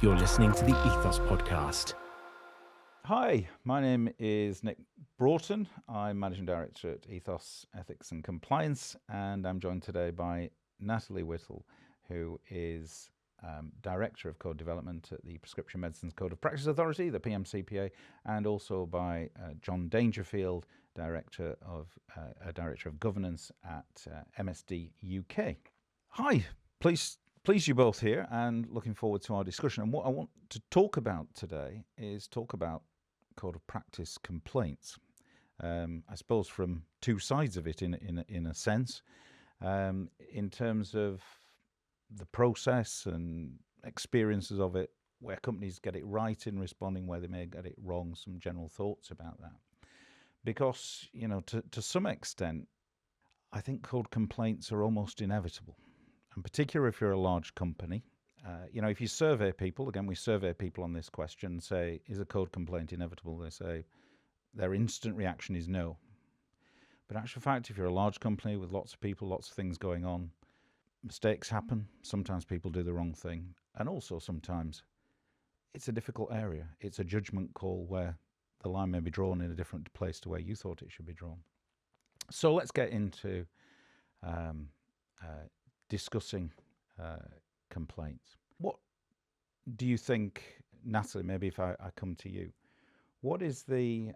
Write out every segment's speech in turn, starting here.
You're listening to the Ethos Podcast. Hi, my name is Nick Broughton. I'm Managing Director at Ethos Ethics and Compliance, and I'm joined today by Natalie Whittle, who is Director of Code Development at the Prescription Medicines Code of Practice Authority, the PMCPA, and also by John Dangerfield, Director of Governance at MSD UK. Hi, pleased you both here, and looking forward to our discussion. And what I want to talk about today is talk about Code of Practice complaints. I suppose from two sides of it, in a sense, in terms of the process and experiences of it, where companies get it right in responding, where they may get it wrong. Some general thoughts about that, because to some extent, I think code complaints are almost inevitable, in particular if you're a large company. If you survey people, again, we survey people on this question, say, is a code complaint inevitable? They say their instant reaction is no. But in actual fact, if you're a large company with lots of people, lots of things going on, mistakes happen. Sometimes people do the wrong thing. And also sometimes it's a difficult area. It's a judgment call where the line may be drawn in a different place to where you thought it should be drawn. So let's get into discussing complaints. What do you think, Natalie, maybe if I come to you, what is the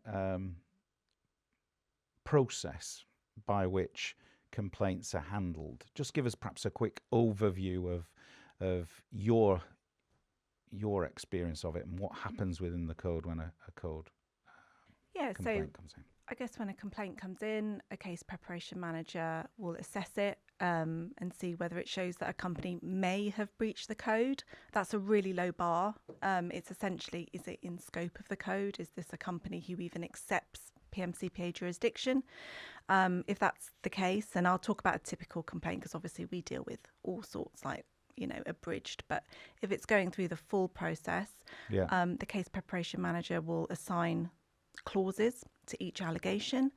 process by which complaints are handled? Just give us perhaps a quick overview of your experience of it and what happens within the code when a code complaint comes in. I guess when a complaint comes in, a case preparation manager will assess it and see whether it shows that a company may have breached the code. That's a really low bar. It's essentially, is it in scope of the code? Is this a company who even accepts PMCPA jurisdiction? If that's the case, and I'll talk about a typical complaint because obviously we deal with all sorts, like, abridged. But if it's going through the full process, the case preparation manager will assign clauses to each allegation,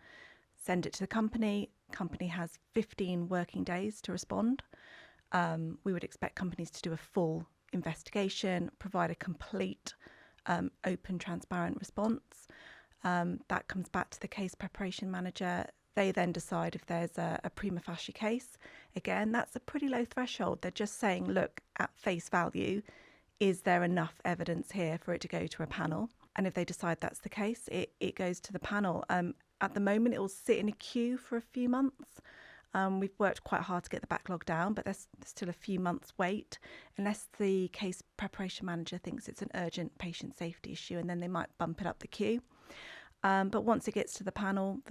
send it to the company. Company has 15 working days to respond. We would expect companies to do a full investigation, provide a complete, open, transparent response. That comes back to the case preparation manager. They then decide if there's a prima facie case. Again, that's a pretty low threshold. They're just saying, look, at face value, is there enough evidence here for it to go to a panel? And if they decide that's the case, it goes to the panel. At the moment, it will sit in a queue for a few months. We've worked quite hard to get the backlog down, but there's still a few months wait, unless the case preparation manager thinks it's an urgent patient safety issue, and then they might bump it up the queue. But once it gets to the panel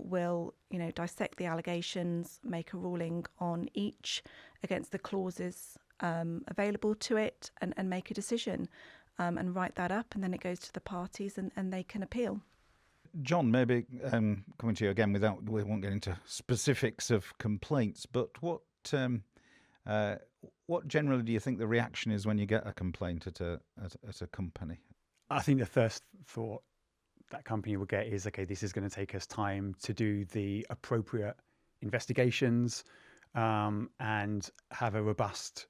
will, dissect the allegations, make a ruling on each against the clauses available to it, and make a decision. And write that up, and then it goes to the parties and they can appeal. John, maybe coming to you again, we won't get into specifics of complaints, but what generally do you think the reaction is when you get a complaint at a company? I think the first thought that company will get is, okay, this is going to take us time to do the appropriate investigations and have a robust,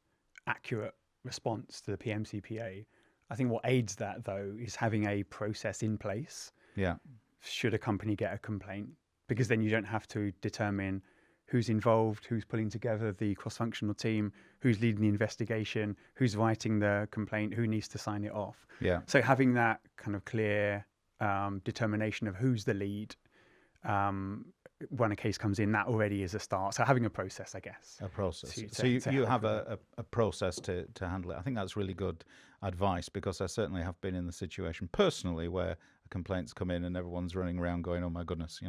accurate response to the PMCPA. I think what aids that, though, is having a process in place. Yeah. Should a company get a complaint, because then you don't have to determine who's involved, who's pulling together the cross-functional team, who's leading the investigation, who's writing the complaint, who needs to sign it off. Yeah. So having that kind of clear determination of who's the lead when a case comes in, that already is a start. So having a process, I guess. A process. So you have a process to handle it. I think that's really good advice, because I certainly have been in the situation personally where a complaint's come in and everyone's running around going, "Oh my goodness,"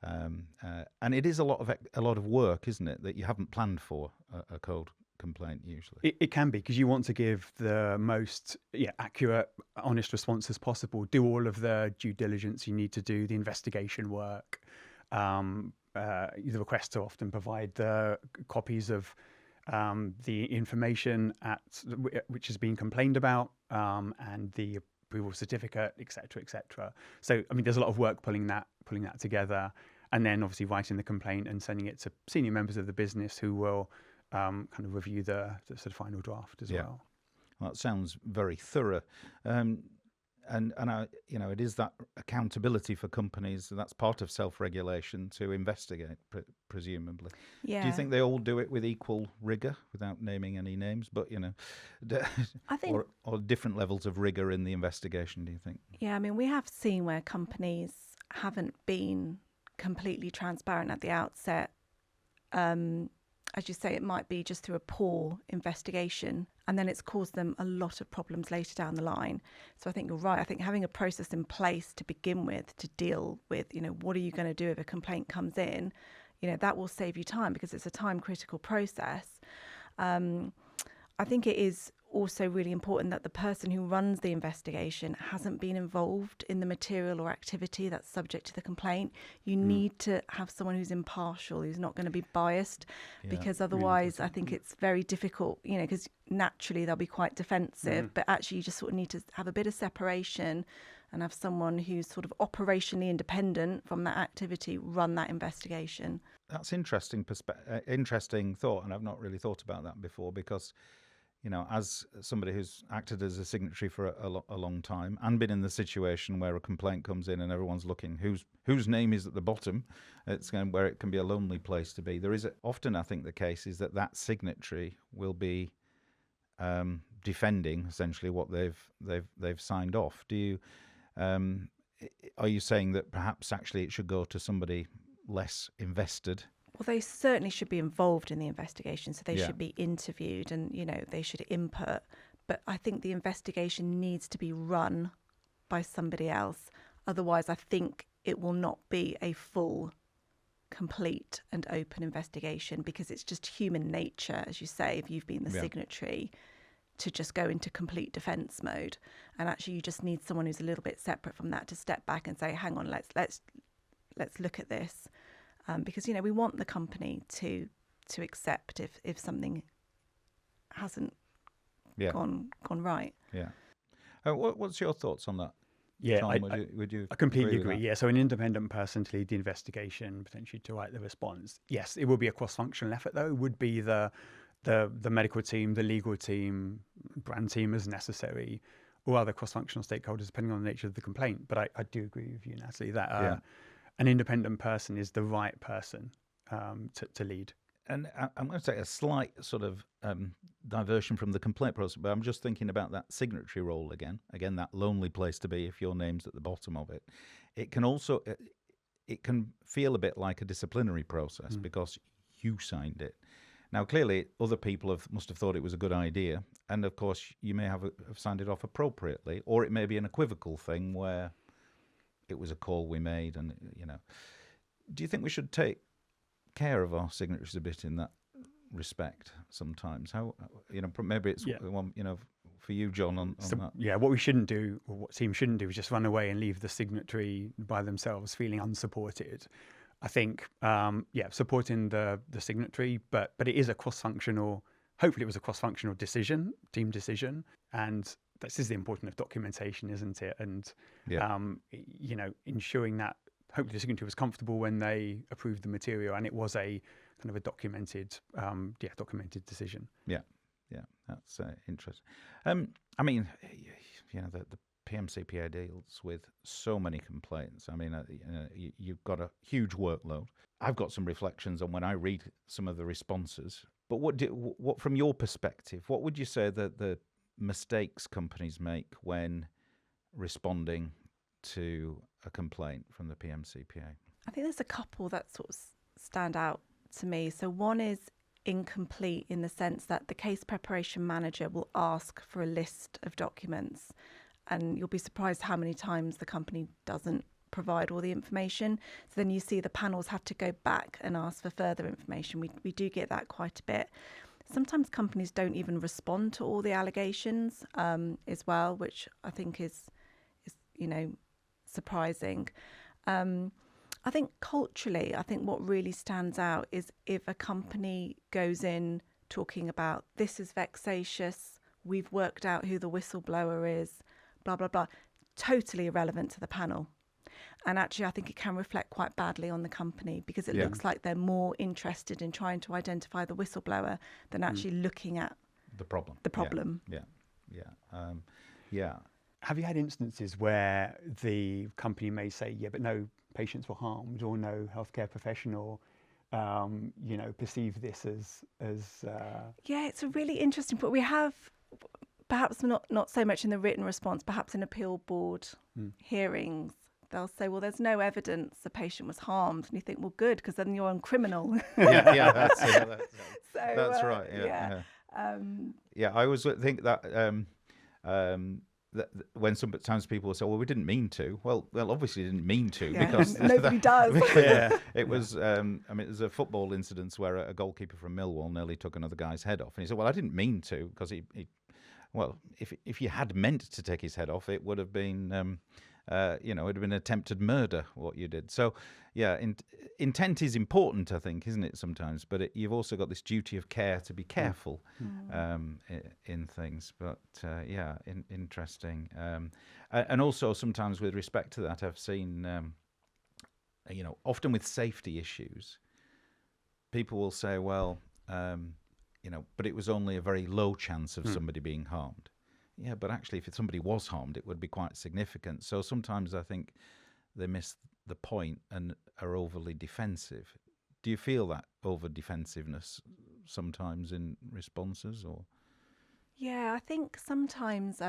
and it is a lot of work, isn't it, that you haven't planned for a code complaint usually. It can be, because you want to give the most accurate, honest response as possible. Do all of the due diligence you need to do, the investigation work. The request to often provide the copies of the information which has been complained about and the approval certificate, etc., etc. So, I mean, there's a lot of work pulling that together, and then obviously writing the complaint and sending it to senior members of the business who will kind of review the sort of final draft as well. Well, it sounds very thorough. And I, it is that accountability for companies. That's part of self-regulation to investigate, presumably. Yeah. Do you think they all do it with equal rigor, without naming any names? But I think, or different levels of rigor in the investigation? Do you think? yeah, I mean, we have seen where companies haven't been completely transparent at the outset. As you say, it might be just through a poor investigation, and then it's caused them a lot of problems later down the line. So I think you're right. I think having a process in place to begin with to deal with, what are you going to do if a complaint comes in, that will save you time, because it's a time critical process. I think it is also really important that the person who runs the investigation hasn't been involved in the material or activity that's subject to the complaint. You need to have someone who's impartial, who's not going to be biased, because otherwise really I think it's very difficult, because naturally they'll be quite defensive, but actually you just sort of need to have a bit of separation and have someone who's sort of operationally independent from that activity run that investigation. That's interesting thought, and I've not really thought about that before, because as somebody who's acted as a signatory for a long time and been in the situation where a complaint comes in and everyone's looking whose name is at the bottom, it's where it can be a lonely place to be. There is often, I think, the case is that signatory will be defending essentially what they've signed off. Do you are you saying that perhaps actually it should go to somebody less invested? Well, they certainly should be involved in the investigation, so they should be interviewed and, they should input. But I think the investigation needs to be run by somebody else. Otherwise, I think it will not be a full, complete and open investigation, because it's just human nature, as you say, if you've been the signatory, to just go into complete defence mode. And actually, you just need someone who's a little bit separate from that to step back and say, hang on, let's look at this. Because, we want the company to accept if something hasn't gone right. Yeah. What's your thoughts on that? Yeah, Tom, would you I completely agree. Yeah, so an independent person to lead the investigation, potentially to write the response. Yes, it would be a cross-functional effort, though. It would be the medical team, the legal team, brand team as necessary, or other cross-functional stakeholders, depending on the nature of the complaint. But I do agree with you, Natalie, that an independent person is the right person to lead. And I'm going to take a slight sort of diversion from the complaint process, but I'm just thinking about that signatory role again, that lonely place to be if your name's at the bottom of it. It can also, it can feel a bit like a disciplinary process because you signed it. Now, clearly, other people must have thought it was a good idea, and of course, you may have signed it off appropriately, or it may be an equivocal thing where it was a call we made, and do you think we should take care of our signatories a bit in that respect sometimes? How maybe it's one for you, John, on that. Yeah, what we shouldn't do, or what teams shouldn't do, is just run away and leave the signatory by themselves, feeling unsupported. I think supporting the signatory, but it is a cross-functional. Hopefully, it was a cross-functional team decision, and this is the importance of documentation, isn't it? And ensuring that hopefully the signatory was comfortable when they approved the material, and it was a kind of a documented decision. Yeah, that's interesting. I mean, the PMCPA deals with so many complaints. I mean, you've got a huge workload. I've got some reflections on when I read some of the responses. But what from your perspective, what would you say that the mistakes companies make when responding to a complaint from the PMCPA? I think there's a couple that sort of stand out to me. So one is incomplete in the sense that the case preparation manager will ask for a list of documents, and you'll be surprised how many times the company doesn't provide all the information. So then you see the panels have to go back and ask for further information. We do get that quite a bit. Sometimes companies don't even respond to all the allegations as well, which I think is surprising. I think culturally, what really stands out is if a company goes in talking about this is vexatious, we've worked out who the whistleblower is, blah, blah, blah, totally irrelevant to the panel. And actually, I think it can reflect quite badly on the company, because it looks like they're more interested in trying to identify the whistleblower than actually looking at the problem. The problem. Yeah. Yeah. Have you had instances where the company may say, yeah, but no patients were harmed, or no healthcare professional, perceive this as Yeah, it's a really interesting point. We have, perhaps not so much in the written response, perhaps in appeal board hearings, they'll say, well, there's no evidence the patient was harmed. And you think, well, good, because then you're on criminal. That's right. Yeah. I always think that that when sometimes people will say, well, we didn't mean to. Well, obviously didn't mean to, because nobody does. It was, there's a football incident where a goalkeeper from Millwall nearly took another guy's head off. And he said, well, I didn't mean to, because if you had meant to take his head off, it would have been, it'd have been attempted murder, what you did. So, intent is important, I think, isn't it, sometimes? But you've also got this duty of care to be careful in things. But, interesting. And also sometimes with respect to that, I've seen, often with safety issues, people will say, well, but it was only a very low chance of somebody being harmed. Yeah, but actually, if somebody was harmed, it would be quite significant. So sometimes I think they miss the point and are overly defensive. Do you feel that over-defensiveness sometimes in responses, or? Yeah, I think sometimes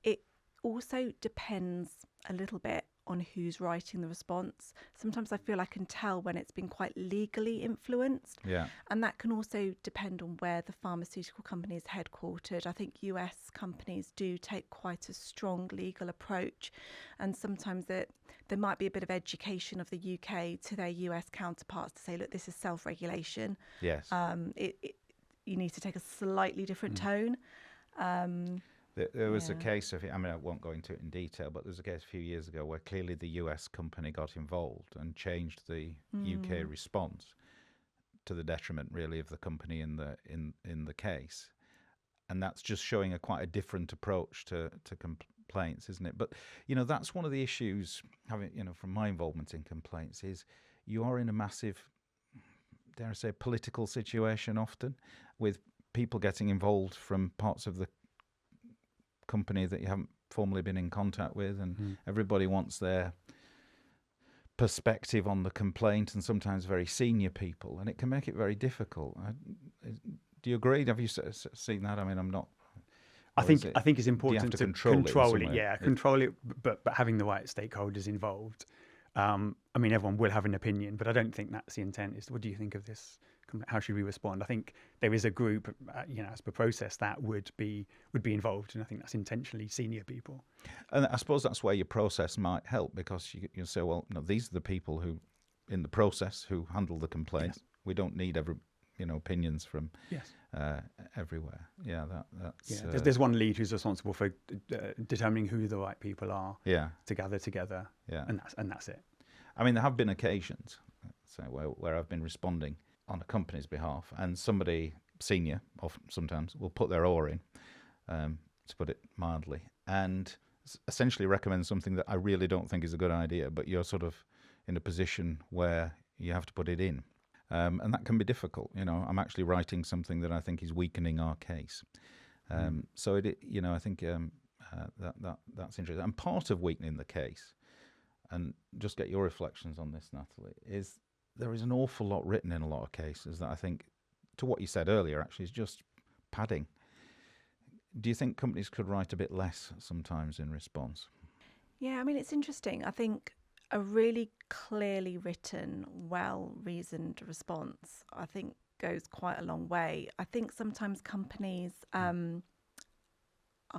it also depends a little bit on who's writing the response. Sometimes I feel I can tell when it's been quite legally influenced. Yeah. And that can also depend on where the pharmaceutical company is headquartered. I think US companies do take quite a strong legal approach. And sometimes there might be a bit of education of the UK to their US counterparts to say, look, this is self-regulation. Yes. You need to take a slightly different tone. There was a case of, I won't go into it in detail, but there was a case a few years ago where clearly the US company got involved and changed the UK response to the detriment, really, of the company in the case. And that's just showing quite a different approach to complaints, isn't it? But, that's one of the issues, from my involvement in complaints, is you are in a massive, dare I say, political situation often, with people getting involved from parts of the company that you haven't formally been in contact with, and everybody wants their perspective on the complaint, and sometimes very senior people, and it can make it very difficult. Do you agree? Have you seen that? I'm not. I think it's important to control it. Yeah, control it, but having the right stakeholders involved. Everyone will have an opinion, but I don't think that's the intent. What do you think of this? How should we respond? I think there is a group, as per process, that would be involved, and I think that's intentionally senior people. And I suppose that's where your process might help, because you say, well, these are the people who, in the process, who handle the complaint. Yes. We don't need opinions from everywhere. Yeah, that's. Yeah, there's one lead who's responsible for determining who the right people are. Yeah. To gather together. Yeah. And that's it. There have been occasions, where I've been responding on a company's behalf, and somebody senior, often sometimes, will put their oar in, to put it mildly, and essentially recommend something that I really don't think is a good idea, but you're sort of in a position where you have to put it in. And that can be difficult. I'm actually writing something that I think is weakening our case. So I think that's interesting. And part of weakening the case, and just get your reflections on this, Natalie, is there is an awful lot written in a lot of cases that I think, to what you said earlier, actually is just padding. Do you think companies could write a bit less sometimes in response? Yeah, it's interesting. I think a really clearly written, well-reasoned response, I think, goes quite a long way. I think sometimes companies are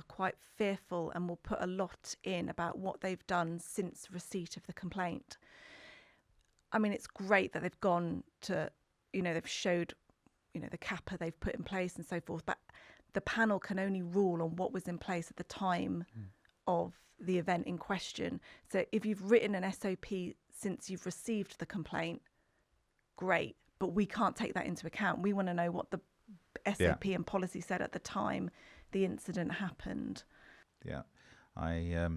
quite fearful and will put a lot in about what they've done since receipt of the complaint. It's great that they've gone to, they've showed, the CAPA they've put in place and so forth, but the panel can only rule on what was in place at the time of the event in question. So if you've written an SOP since you've received the complaint, great, but we can't take that into account. We want to know what the SOP and policy said at the time the incident happened. Yeah, I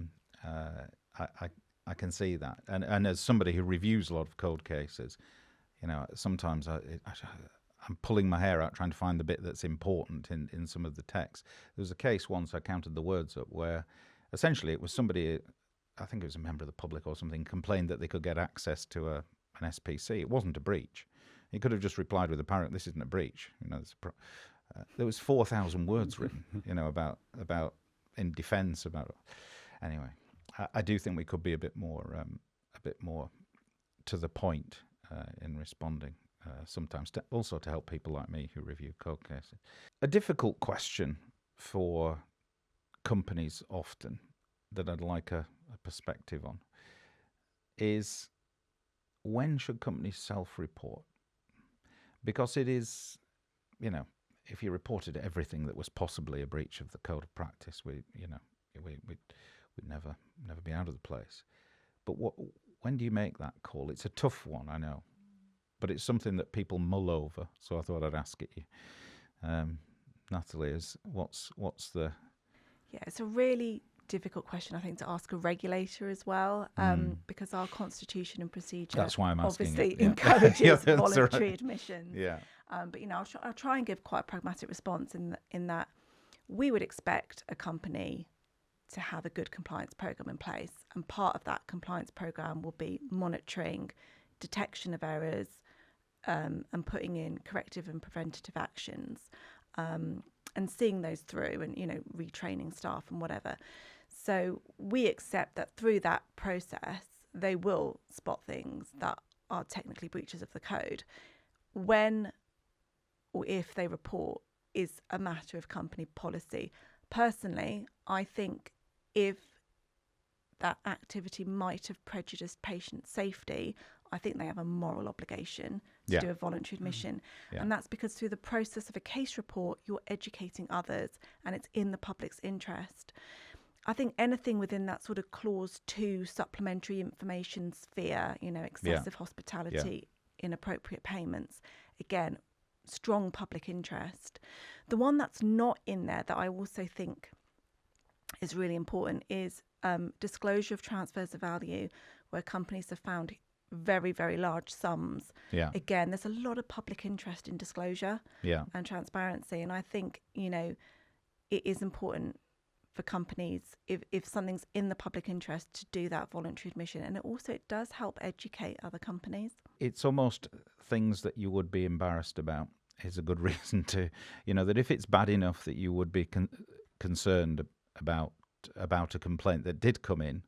can see that, and as somebody who reviews a lot of cold cases, sometimes I'm pulling my hair out trying to find the bit that's important in some of the text. There was a case once, I counted the words up, where essentially it was somebody, I think it was a member of the public or something, complained that they could get access to an SPC. It wasn't a breach. He could have just replied with a paragraph, this isn't a breach. There was 4,000 words written, about in defence about. Anyway, I do think we could be a bit more to the point in responding. Sometimes also to help people like me who review code cases. A difficult question for companies often that I'd like a perspective on is, when should companies self-report? Because it is, if you reported everything that was possibly a breach of the code of practice, we'd never be out of the place. But when do you make that call? It's a tough one, I know. But it's something that people mull over, so I thought I'd ask it you. Natalie, what's the... Yeah, it's a really difficult question, I think, to ask a regulator as well, because our constitution and procedure that's why I'm asking obviously it. Yeah. encourages That's voluntary right. admissions. Yeah. But I'll try and give quite a pragmatic response in that we would expect a company to have a good compliance program in place, and part of that compliance program will be monitoring detection of errors, and putting in corrective and preventative actions, and seeing those through, and retraining staff and whatever. So we accept that through that process they will spot things that are technically breaches of the code. When or if they report is a matter of company policy. Personally, I think if that activity might have prejudiced patient safety, I think they have a moral obligation to do a voluntary admission. Yeah. And that's because through the process of a case report, you're educating others and it's in the public's interest. I think anything within that sort of clause 2 supplementary information sphere, excessive hospitality, inappropriate payments, again, strong public interest. The one that's not in there that I also think is really important is disclosure of transfers of value, where companies have found very, very large sums. Yeah. Again, there's a lot of public interest in disclosure and transparency. And I think, it is important for companies, if something's in the public interest, to do that voluntary admission. And it does help educate other companies. It's almost things that you would be embarrassed about is a good reason to, that if it's bad enough that you would be concerned about a complaint that did come in,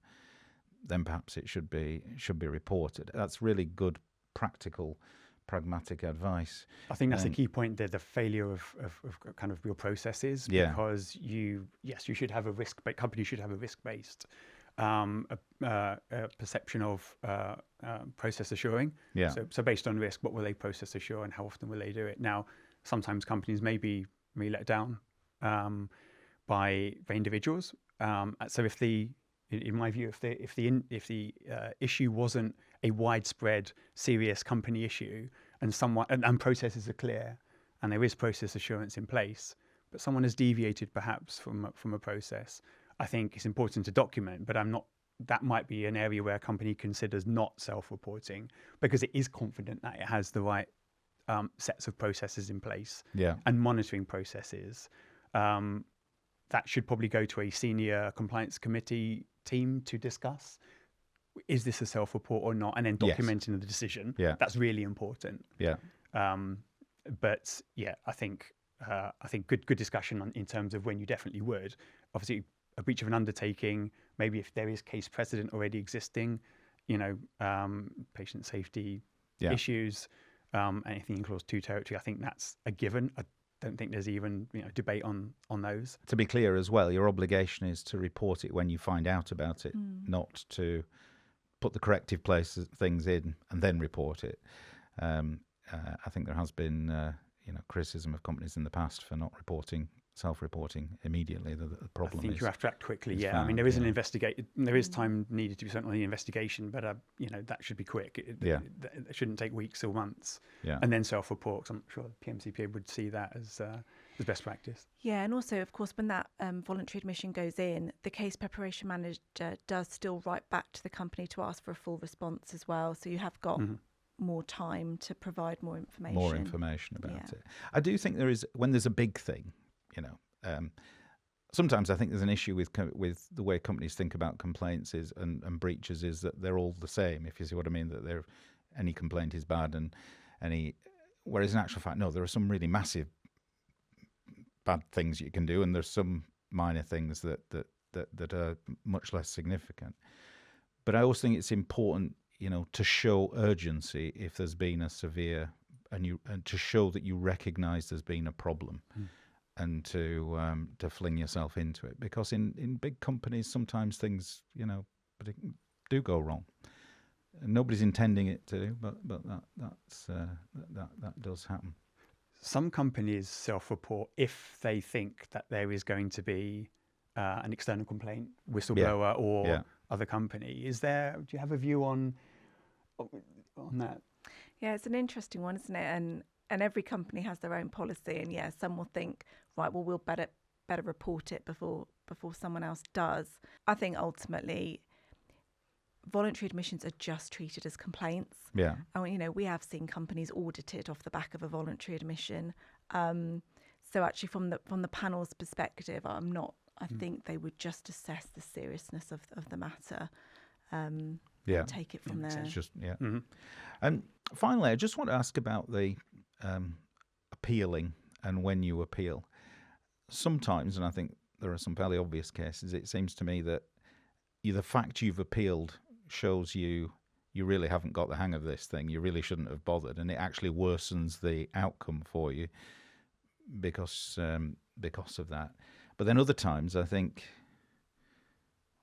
then perhaps it should be reported. That's really good, practical, pragmatic advice. I think that's the key point there, the failure of kind of your processes, because you should have a company should have a risk-based perception of process assuring. Yeah. So based on risk, what will they process assure and how often will they do it? Now, sometimes companies may let down by individuals. So in my view, if the issue wasn't a widespread, serious company issue, and processes are clear, and there is process assurance in place, but someone has deviated perhaps from a process, I think it's important to document. But that might be an area where a company considers not self-reporting because it is confident that it has the right sets of processes in place and monitoring processes. That should probably go to a senior compliance committee team to discuss, is this a self-report or not, and then documenting the decision. That's really important. But I think good discussion in terms of when you definitely would. Obviously, a breach of an undertaking, maybe if there is case precedent already existing, patient safety issues, anything in clause 2 territory, I think that's a given. I don't think there's even debate on those. To be clear as well, your obligation is to report it when you find out about it, not to put the corrective things in and then report it. I think there has been criticism of companies in the past for not self-reporting immediately. The problem I think you have to act quickly. I mean, there is there is time needed to be spent on the investigation, but that should be quick. It shouldn't take weeks or months. And then self-report. I'm sure PMCPA would see that as best practice. Yeah, and also, of course, when that voluntary admission goes in, the case preparation manager does still write back to the company to ask for a full response as well. So you have got more time to provide more information. More information about Yeah. it. I do think there is, when there's a big thing, sometimes I think there's an issue with the way companies think about complaints and breaches, is that they're all the same, if you see what I mean, that any complaint is bad, and whereas in actual fact, no, there are some really massive bad things you can do, and there's some minor things that are much less significant. But I always think it's important, to show urgency if there's been a severe, and to show that you recognise there's been a problem, and to fling yourself into it, because in big companies sometimes things do go wrong. And nobody's intending it to, but that does happen. Some companies self-report if they think that there is going to be an external complaint, whistleblower or other company. Do you have a view on that? Yeah, it's an interesting one, isn't it? And every company has their own policy, and some will think, right, well, we'll better report it before someone else does. I think ultimately voluntary admissions are just treated as complaints. Yeah. And we have seen companies audited off the back of a voluntary admission. So actually, from the panel's perspective, I think they would just assess the seriousness of the matter. And take it from there. It's just And finally, I just want to ask about the appealing and when you appeal. Sometimes, and I think there are some fairly obvious cases, it seems to me that the fact you've appealed shows you really haven't got the hang of this thing. You really shouldn't have bothered, and it actually worsens the outcome for you because of that. But then other times I think,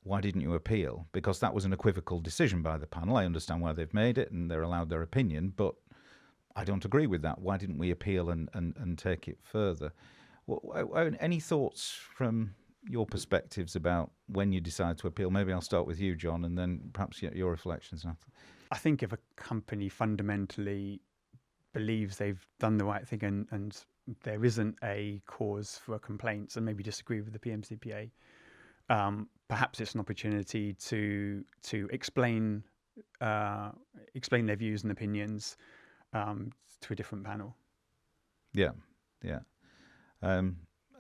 why didn't you appeal? Because that was an equivocal decision by the panel. I understand why they've made it and they're allowed their opinion, but I don't agree with that. Why didn't we appeal and take it further? Any thoughts from your perspectives about when you decide to appeal? Maybe I'll start with you, John, and then perhaps your reflections, Natalie. I think if a company fundamentally believes they've done the right thing and there isn't a cause for a complaint and maybe disagree with the PMCPA, perhaps it's an opportunity to explain their views and opinions to a different panel. Yeah.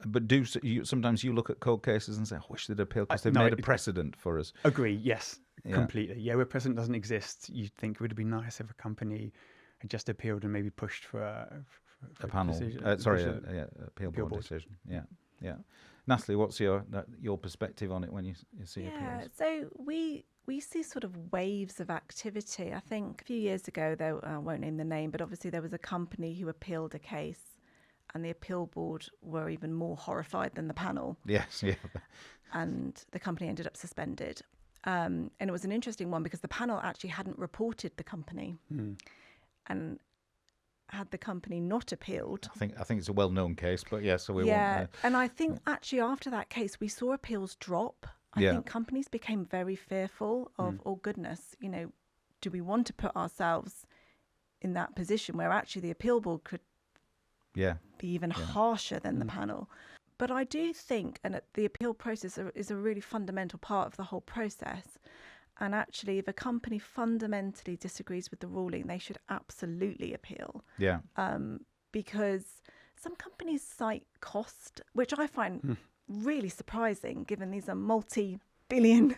But sometimes you look at cold cases and say, I wish they'd appeal because they've made a precedent for us. Agree, yes, completely. Yeah, where precedent doesn't exist, you'd think it would have been nice if a company had just appealed and maybe pushed for a panel. Appeal board decision. Yeah. Natalie, what's your perspective on it when you see appeals? So we see sort of waves of activity. I think a few years ago, I won't name the name, but obviously there was a company who appealed a case, and the appeal board were even more horrified than the panel. Yes, yeah. And the company ended up suspended. And it was an interesting one because the panel actually hadn't reported the company. And had the company not appealed... I think it's a well-known case, but yeah, so we won't... and I think actually after that case, we saw appeals drop. I think companies became very fearful of, oh goodness, do we want to put ourselves in that position where actually the appeal board could be even harsher than the panel? But I do think, and the appeal process is a really fundamental part of the whole process. And actually, if a company fundamentally disagrees with the ruling, they should absolutely appeal. Yeah. Because some companies cite cost, which I find really surprising, given these are multi-billion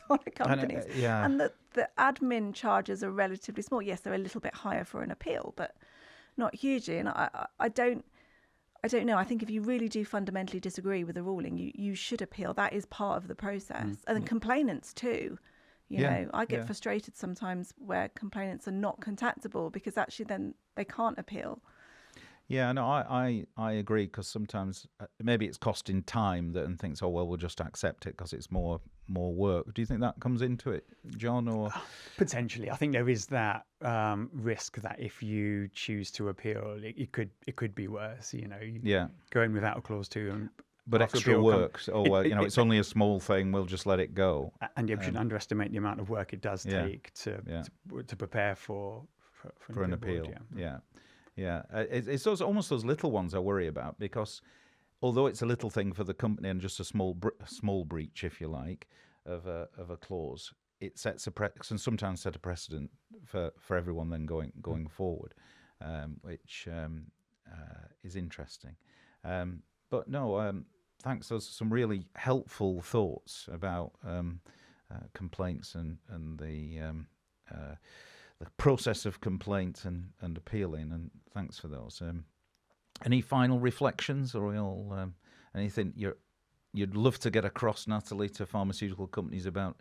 dollar companies. And the admin charges are relatively small. Yes, they're a little bit higher for an appeal, but not hugely. And I don't know. I think if you really do fundamentally disagree with the ruling, you should appeal. That is part of the process. And the complainants too. You know, I get frustrated sometimes where complainants are not contactable because actually then they can't appeal. Yeah, no, I agree, because sometimes maybe it's costing time and thinks, oh, well, we'll just accept it because it's more work. Do you think that comes into it, John? Or potentially, I think there is that risk that if you choose to appeal, it could be worse. Go in without a clause 2 but extra work. It's only a small thing. We'll just let it go. And you shouldn't underestimate the amount of work it does take to prepare for an appeal. Yeah. It's almost those little ones I worry about, because although it's a little thing for the company and just a small breach, if you like, of a clause, it sets can sometimes set a precedent for everyone then going forward, which is interesting. But no, thanks. Those are some really helpful thoughts about complaints and the process of complaint and appealing. And thanks for those. Any final reflections, or anything you'd love to get across, Natalie, to pharmaceutical companies about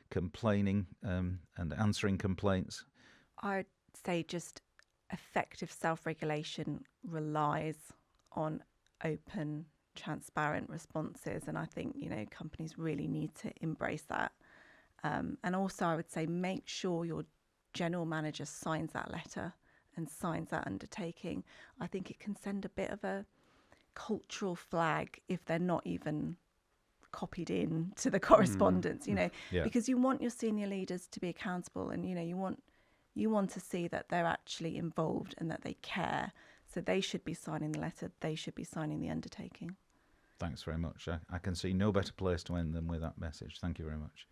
complaining and answering complaints? I'd say just effective self-regulation relies on open, transparent responses, and I think companies really need to embrace that. And also, I would say make sure your general manager signs that letter and signs that undertaking. I think it can send a bit of a cultural flag if they're not even copied in to the correspondence, because you want your senior leaders to be accountable, and you want to see that they're actually involved and that they care. So they should be signing the letter, they should be signing the undertaking. Thanks very much. I can see no better place to end than with that message. Thank you very much.